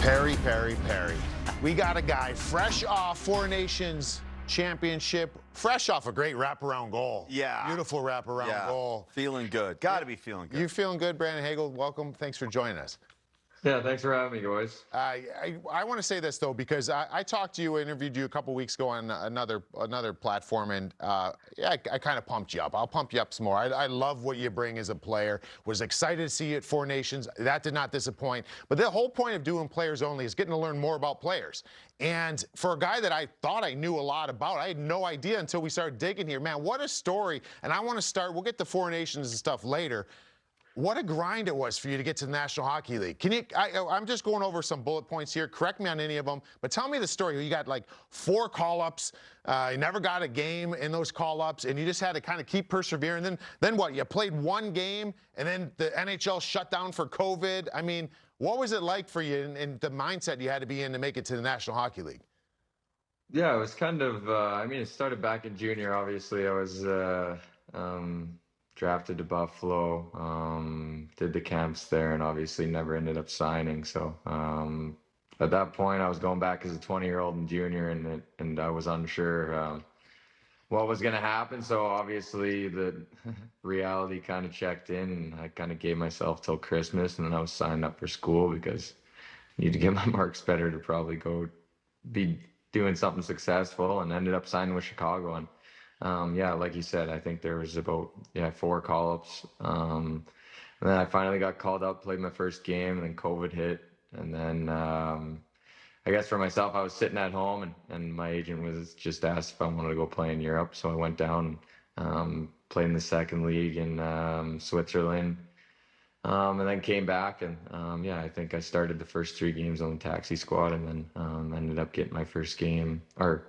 Perry. We got a guy fresh off Four Nations championship, fresh off a great wraparound goal. Yeah. Beautiful wraparound goal. Feeling good. Got to be feeling good. You feeling good, Brandon Hagel? Welcome. Thanks for joining us. Yeah, thanks for having me, guys. I want to say this, though, because I talked to you, interviewed you a couple weeks ago on another platform, and I kind of pumped you up. I'll pump you up some more. I love what you bring as a player. Was excited to see you at Four Nations. That did not disappoint. But the whole point of doing Players Only is getting to learn more about players. And for a guy that I thought I knew a lot about, I had no idea until we started digging here. Man, what a story. And I want to start, we'll get to Four Nations and stuff later. What a grind it was for you to get to the National Hockey League. I'm just going over some bullet points here. Correct me on any of them, but tell me the story. You got like 4 call-ups. You never got a game in those call-ups, and you just had to kind of keep persevering. Then what? You played one game, and then the NHL shut down for COVID. I mean, what was it like for you and the mindset you had to be in to make it to the National Hockey League? Yeah, it was kind of, it started back in junior, obviously. I was drafted to Buffalo, did the camps there, and obviously never ended up signing. So at that point, I was going back as a 20-year-old in junior, and I was unsure what was going to happen. So obviously the reality kind of checked in, and I kind of gave myself till Christmas, and then I was signed up for school because I need to get my marks better to probably go be doing something successful, and ended up signing with Chicago. And like you said, I think there was about 4 call-ups. And then I finally got called up, played my first game, and then COVID hit. And then I guess for myself, I was sitting at home, and my agent was just asked if I wanted to go play in Europe. So I went down, played in the second league in Switzerland, and then came back. And I think I started the first 3 games on the taxi squad, and then ended up getting my first game, or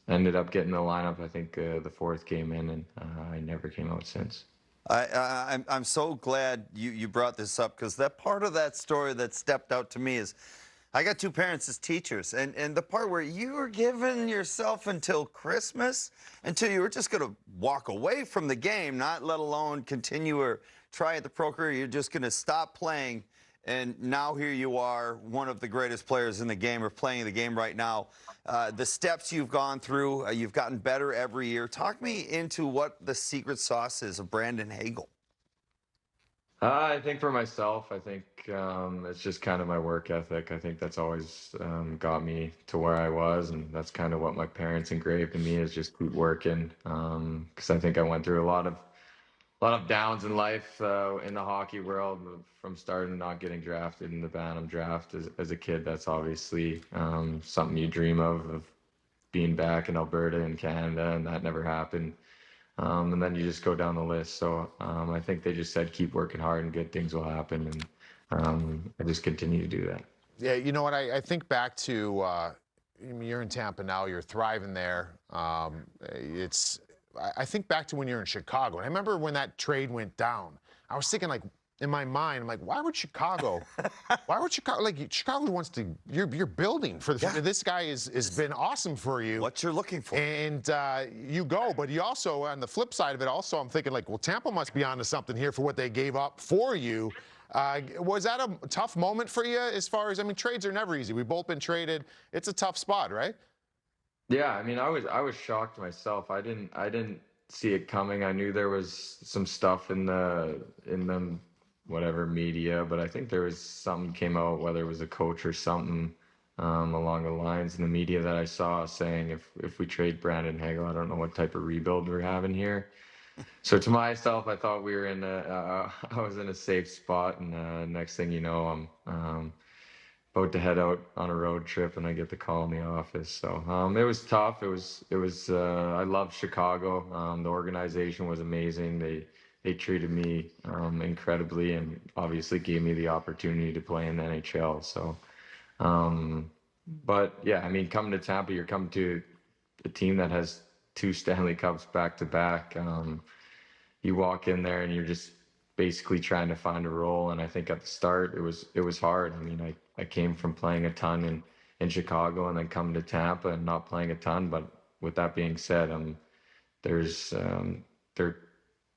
ended up getting the lineup, I think, the 4th game in, and I never came out since. I'm so glad you brought this up, because that part of that story that stepped out to me is I got 2 parents as teachers, and the part where you were giving yourself until Christmas, until you were just going to walk away from the game, not let alone continue or try at the pro career. You're just going to stop playing. And now here you are, one of the greatest players in the game, or playing the game right now. The steps you've gone through, you've gotten better every year. Talk me into what the secret sauce is of Brandon Hagel. I think for myself, I think it's just kind of my work ethic. I think that's always got me to where I was, and that's kind of what my parents engraved in me, is just keep working. Because I think I went through a lot of downs in life in the hockey world, from starting not getting drafted in the Bantam draft as a kid. That's obviously something you dream of being back in Alberta in Canada, and that never happened. And then you just go down the list. So I think they just said keep working hard and good things will happen, and I just continue to do that. Yeah, you know what? I think back to you're in Tampa now. You're thriving there. I think back to when you're in Chicago. And I remember when that trade went down, I was thinking, like, in my mind, I'm like, why would Chicago, like, Chicago wants to, you're building for the, this guy has been awesome for you. What you're looking for. And you go, but you also, on the flip side of it, also, I'm thinking, like, well, Tampa must be onto something here for what they gave up for you. Was that a tough moment for you as far as, I mean, trades are never easy. We've both been traded. It's a tough spot, right? Yeah, I mean, I was shocked myself. I didn't see it coming. I knew there was some stuff in the whatever media, but I think there was something came out, whether it was a coach or something along the lines in the media that I saw saying if we trade Brandon Hagel, I don't know what type of rebuild we're having here. So to myself, I thought we were I was in a safe spot, and next thing you know, I'm about to head out on a road trip, and I get the call in the office. So it was tough. It was I loved Chicago. The organization was amazing. They treated me incredibly, and obviously gave me the opportunity to play in the NHL. So, but yeah, I mean, coming to Tampa, you're coming to a team that has 2 Stanley Cups back to back. You walk in there and you're just basically trying to find a role. And I think at the start it was hard. I mean, I came from playing a ton in Chicago, and then coming to Tampa and not playing a ton. But with that being said,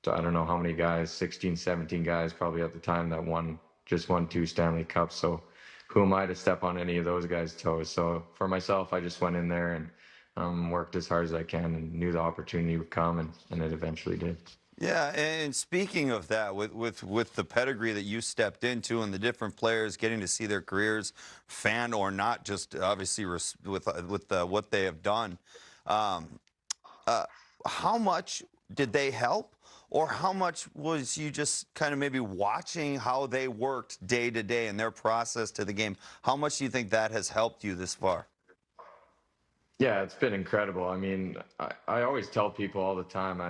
I don't know how many guys, 16, 17 guys probably at the time that just won 2 Stanley Cups. So who am I to step on any of those guys' toes? So for myself, I just went in there and worked as hard as I can and knew the opportunity would come, and it eventually did. Yeah, and speaking of that, with the pedigree that you stepped into and the different players getting to see their careers, fan or not, just obviously with what they have done, um, how much did they help, or how much was you just kind of maybe watching how they worked day to day and their process to the game? How much do you think that has helped you this far? Yeah, it's been incredible. I mean, I always tell people all the time,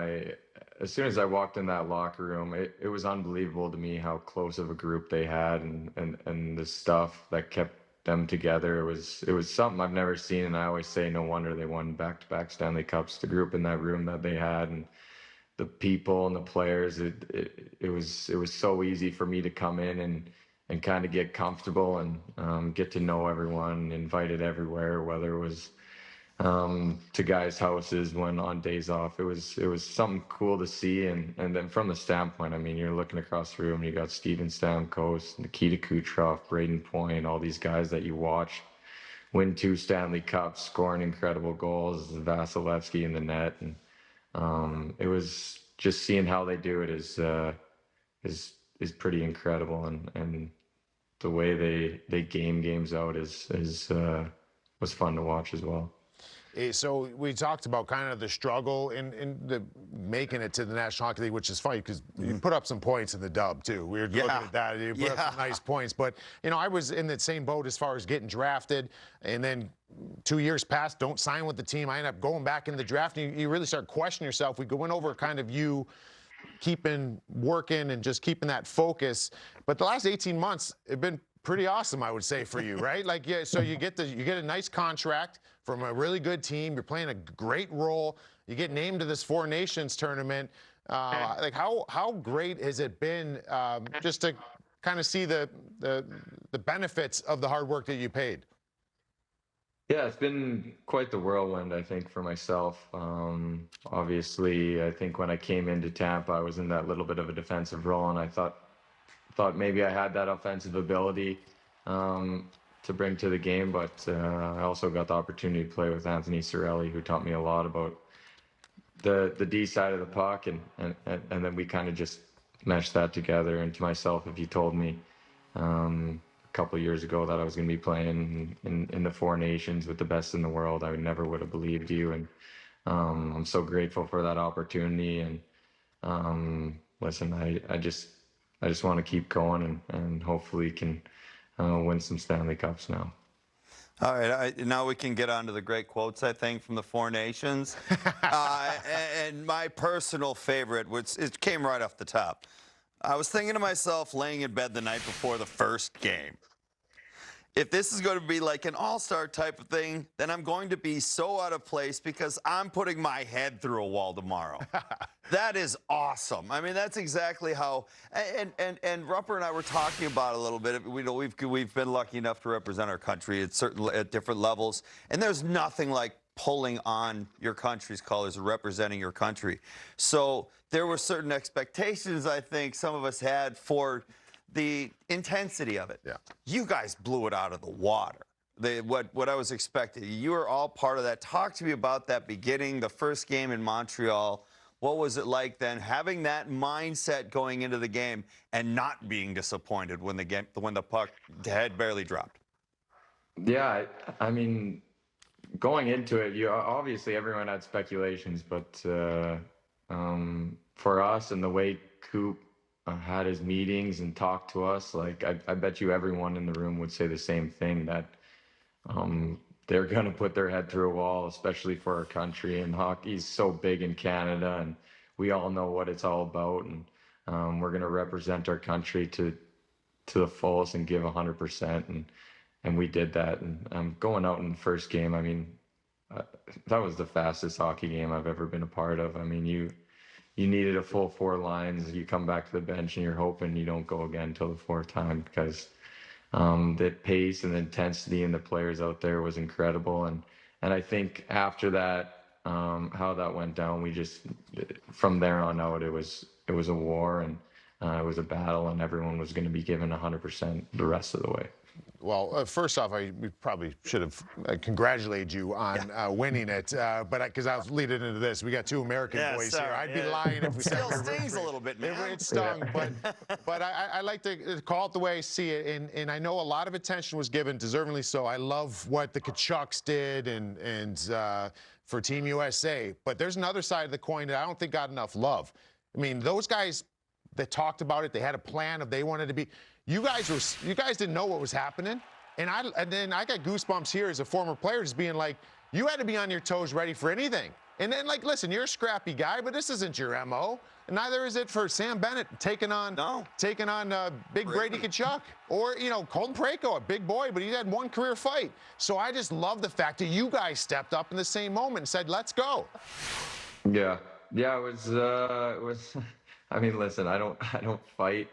as soon as I walked in that locker room, it was unbelievable to me how close of a group they had, and the stuff that kept them together. It was something I've never seen, and I always say no wonder they won back-to-back Stanley Cups. The group in that room that they had, and the people and the players, it was so easy for me to come in and kind of get comfortable and get to know everyone, invited everywhere, whether it was to guys' houses when on days off. It was something cool to see, and then from the standpoint, I mean, you're looking across the room, you got Steven Stamkos, Nikita Kucherov, Braden Point, all these guys that you watch win 2 Stanley Cups, scoring incredible goals, Vasilevsky in the net, and it was just seeing how they do it is pretty incredible, and the way they game games out is was fun to watch as well. So we talked about kind of the struggle in the making it to the National Hockey League, which is funny because you put up some points in the dub too. We were looking at that. You put up some nice points, but I was in that same boat as far as getting drafted, and then 2 years passed, don't sign with the team. I end up going back in the draft, and you really start questioning yourself. We went over kind of you keeping working and just keeping that focus, but the last 18 months have been pretty awesome, I would say, for you, right? Like, yeah, so you get a nice contract from a really good team. You're playing a great role. You get named to this Four Nations tournament. Like, how great has it been just to kind of see the benefits of the hard work that you paid? Yeah, it's been quite the whirlwind, I think, for myself. Obviously, I think when I came into Tampa, I was in that little bit of a defensive role, and I thought maybe I had that offensive ability to bring to the game, but I also got the opportunity to play with Anthony Cirelli, who taught me a lot about the D side of the puck, and then we kind of just meshed that together. And to myself, if you told me a couple of years ago that I was going to be playing in the Four Nations with the best in the world, I would have believed you. And I'm so grateful for that opportunity. And listen, I just want to keep going and hopefully can win some Stanley Cups now. All right, now we can get on to the great quotes, I think, from the Four Nations. And my personal favorite, which it came right off the top. I was thinking to myself, laying in bed the night before the first game, if this is going to be like an all-star type of thing, then I'm going to be so out of place because I'm putting my head through a wall tomorrow. That is awesome. I mean, that's exactly how. And Rupper and I were talking about it a little bit. We've been lucky enough to represent our country at different levels, and there's nothing like pulling on your country's colors or representing your country. So there were certain expectations I think some of us had for the intensity of it. Yeah. You guys blew it out of the water. What I was expecting. You were all part of that. Talk to me about that beginning, the first game in Montreal. What was it like then, having that mindset going into the game and not being disappointed when the puck had barely dropped? Yeah, I mean, going into it, obviously everyone had speculations, but for us and the way Coop had his meetings and talked to us, like I bet you everyone in the room would say the same thing, that they're going to put their head through a wall, especially for our country. And hockey's so big in Canada, and we all know what it's all about. And we're going to represent our country to the fullest and give 100%. And we did that. And going out in the first game, I mean, that was the fastest hockey game I've ever been a part of. I mean, you needed a full 4 lines. You come back to the bench and you're hoping you don't go again till the 4th time, because the pace and the intensity in the players out there was incredible. And I think after that, how that went down, we just, from there on out, it was a war. And it was a battle, and everyone was going to be given 100% the rest of the way. Well, first off, we probably should have congratulated you on winning it, but because I was leading into this, we got two American boys here. I'd be lying if we said Still stings a little bit, man. It stung, but I like to call it the way I see it, and I know a lot of attention was given, deservingly so. I love what the Kachucks did and for Team USA, but there's another side of the coin that I don't think got enough love. I mean, those guys that talked about it, they had a plan of they wanted to be. You guys didn't know what was happening, and then I got goosebumps here as a former player, just being like, you had to be on your toes, ready for anything. And then, like, listen, you're a scrappy guy, but this isn't your MO, and neither is it for Sam Bennett taking on Big Brady Tkachuk, or Colton Parayko, a big boy, but he had one career fight. So I just love the fact that you guys stepped up in the same moment and said, "Let's go." Yeah, it was. I mean, listen, I don't fight.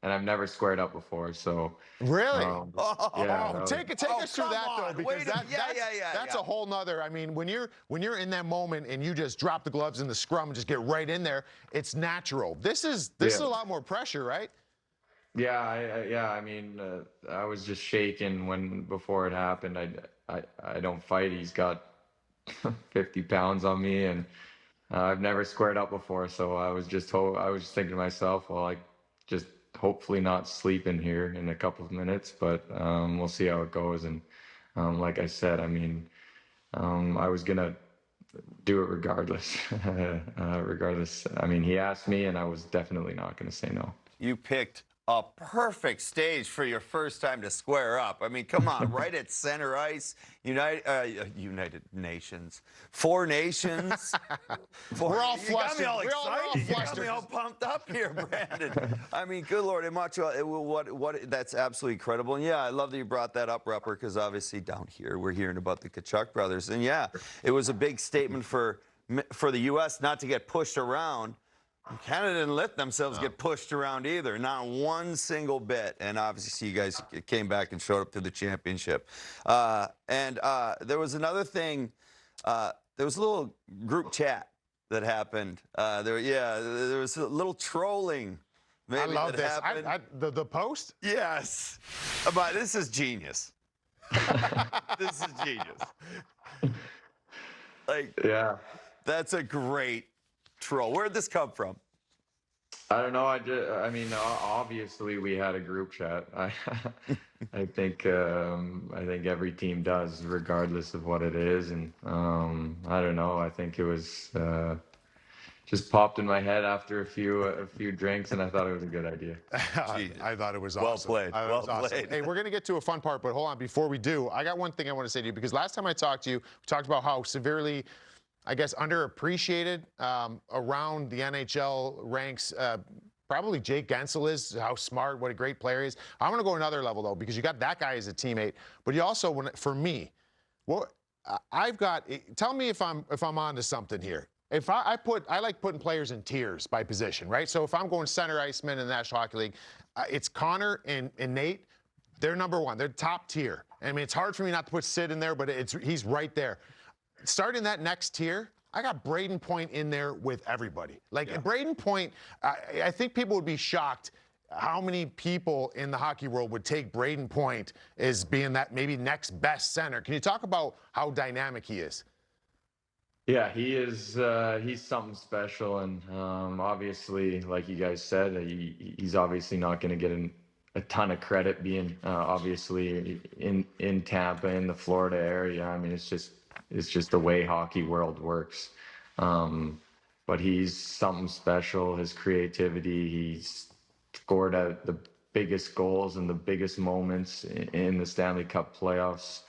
And I've never squared up before, so. Really? Yeah. Take us through that, though, because that's a whole nother. I mean, when you're in that moment and you just drop the gloves in the scrum and just get right in there, it's natural. This is a lot more pressure, right? Yeah, I mean, I was just shaking before it happened. I don't fight. He's got 50 pounds on me, and I've never squared up before, so I was just thinking to myself, well, I just hopefully not sleep in here in a couple of minutes, but we'll see how it goes. And like I said, I mean, I was gonna do it regardless. Regardless, I mean, he asked me, and I was definitely not gonna say no. You picked a perfect stage for your first time to square up. I mean, come on, right at center ice, United Nations, 4 nations. We're all flustered. You got me all excited. We're all you got me all pumped up here, Brandon. I mean, good Lord, that's absolutely incredible. And yeah, I love that you brought that up, Rupper, because obviously down here we're hearing about the Tkachuk brothers. And yeah, it was a big statement for the U.S. not to get pushed around. Canada didn't let themselves get pushed around either, not one single bit. And obviously, you guys came back and showed up to the championship. And there was another thing. There was a little group chat that happened. There was a little trolling. Maybe I love this. The post? Yes. But this is genius. This is genius. Like, yeah, that's a great troll. Where'd this come from? I don't know. I mean, obviously we had a group chat. I think every team does, regardless of what it is. And I don't know. I think it was just popped in my head after a few drinks, and I thought it was a good idea. I thought it was awesome. Well played. Well played. Hey, we're going to get to a fun part, but hold on. Before we do, I got one thing I want to say to you, because last time I talked to you, we talked about how severely, I guess, underappreciated around the NHL ranks. Probably Jake Gensel is, how smart, what a great player he is. I want to go another level, though, because you got that guy as a teammate, but you also, for me, I've got, tell me if I'm onto something here. If I like putting players in tiers by position, right? So if I'm going center iceman in the National Hockey League, it's Connor and Nate. They're number one. They're top tier. I mean, it's hard for me not to put Sid in there, but he's right there. Starting that next tier, I got Braden Point in there with everybody. Like, Braden Point, I think people would be shocked how many people in the hockey world would take Braden Point as being that maybe next best center. Can you talk about how dynamic he is? Yeah, he is. He's something special, and obviously, like you guys said, he's obviously not going to get a ton of credit being obviously in Tampa, in the Florida area. I mean, it's just the way hockey world works. But he's something special. His creativity, he's scored at the biggest goals and the biggest moments in the Stanley Cup playoffs.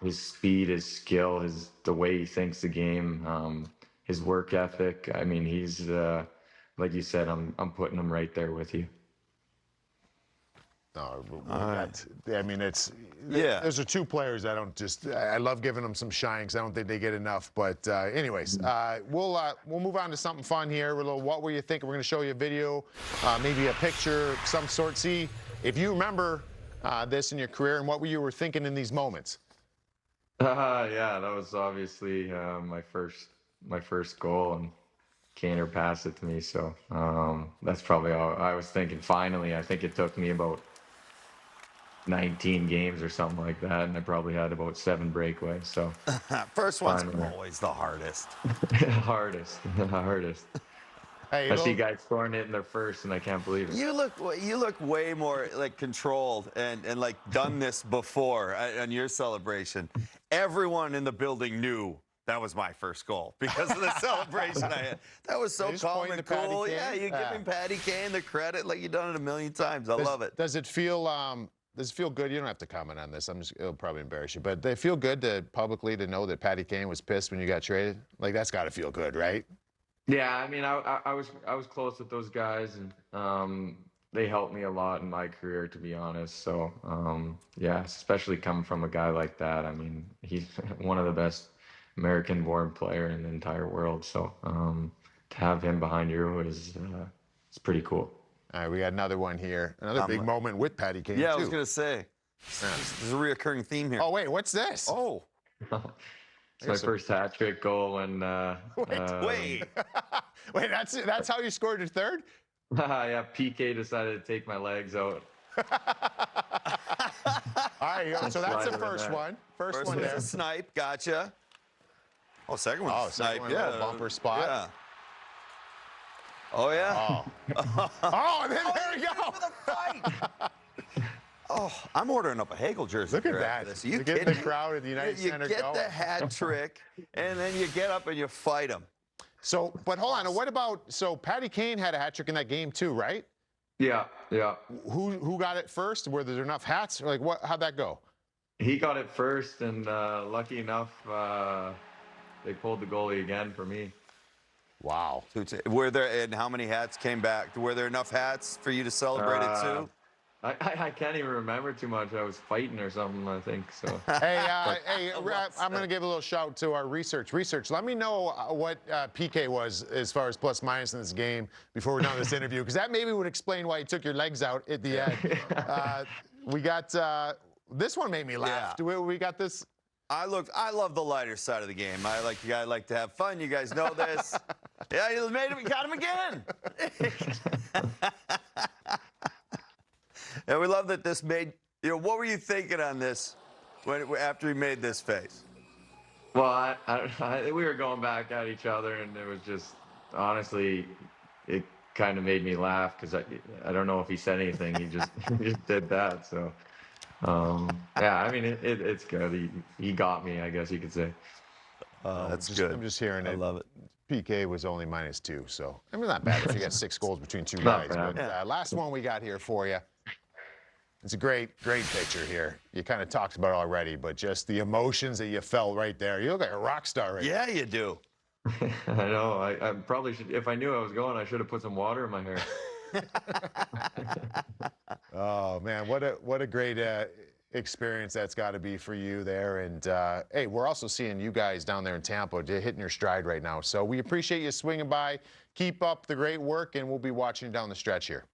His speed, his skill, the way he thinks the game, his work ethic. I mean, he's like you said, I'm putting him right there with you. No, I mean, those are two players I love giving them some shine because I don't think they get enough. But anyways, we'll move on to something fun here. A little what were you thinking? We're going to show you a video, maybe a picture of some sort. See if you remember this in your career and what you were thinking in these moments. Yeah, that was obviously my first goal, and Kaner passed it to me. So that's probably all I was thinking. Finally, I think it took me about 19 games or something like that, and I probably had about 7 breakaways. So First one's finally. always the hardest. the hardest. Hey, I see guys scoring it in their first, and I can't believe it. You look way more like controlled and like done this before on your celebration. Everyone in the building knew that was my first goal because of the celebration I had. That was so calm and cool. Yeah, you're giving Patty Kane the credit like you've done it a million times. I love it. Does it feel good? You don't have to comment on this. It'll probably embarrass you, but they feel good publicly to know that Patty Kane was pissed when you got traded. Like that's got to feel good, right? Yeah, I mean, I was close with those guys, and they helped me a lot in my career, to be honest. So yeah, especially coming from a guy like that. I mean, he's one of the best American-born player in the entire world. So to have him behind you is it's pretty cool. All right, we got another one here. Another big moment with Patty Kane, Yeah, too. I was gonna say. There's a reoccurring theme here. Oh wait, what's this? Oh. It's my first hat trick goal when. Wait. Wait, that's how you scored your third? Yeah, PK decided to take my legs out. All right, so that's the first one. First one was there. a snipe, gotcha. Oh, second one's a snipe, second one, yeah. little bumper spot. Yeah. Oh yeah. Oh, and then there we go. For the fight. Oh, I'm ordering up a Hagel jersey. Look at here that. after this. Are you You're getting kidding the me? crowd at the United You Center get going. the hat trick, and then you get up and you fight him. So, but hold on. What about Patty Kane had a hat trick in that game too, right? Yeah. Who got it first? Were there enough hats? Like what? How'd that go? He got it first, and lucky enough, they pulled the goalie again for me. Wow. Were there, and how many hats came back? Were there enough hats for you to celebrate it too? I can't even remember too much. I was fighting or something, I think. So. Hey, I'm going to give a little shout to our research. Let me know what PK was as far as plus minus in this game before we're done with this interview, because that maybe would explain why you took your legs out at the end. We got this one made me laugh. Yeah. We got this. I love the lighter side of the game. I like to have fun. You guys know this. Yeah, you got him again. And we love that this made. What were you thinking on this after he made this face? Well, we were going back at each other, and it was just honestly, it kind of made me laugh because I don't know if he said anything. He just did that. So. Yeah, I mean, it's good. He got me, I guess you could say. That's good. I'm just hearing it. I love it. PK was only -2, so I mean, not bad if you got 6 goals between 2 guys. But last one we got here for you. It's a great picture here. You kind of talked about it already, but just the emotions that you felt right there. You look like a rock star right Yeah, you do. I know. I probably should. If I knew I was going, I should have put some water in my hair. Oh man, what a great experience that's got to be for you there. And hey, we're also seeing you guys down there in Tampa hitting your stride right now. So we appreciate you swinging by. Keep up the great work, and we'll be watching you down the stretch here.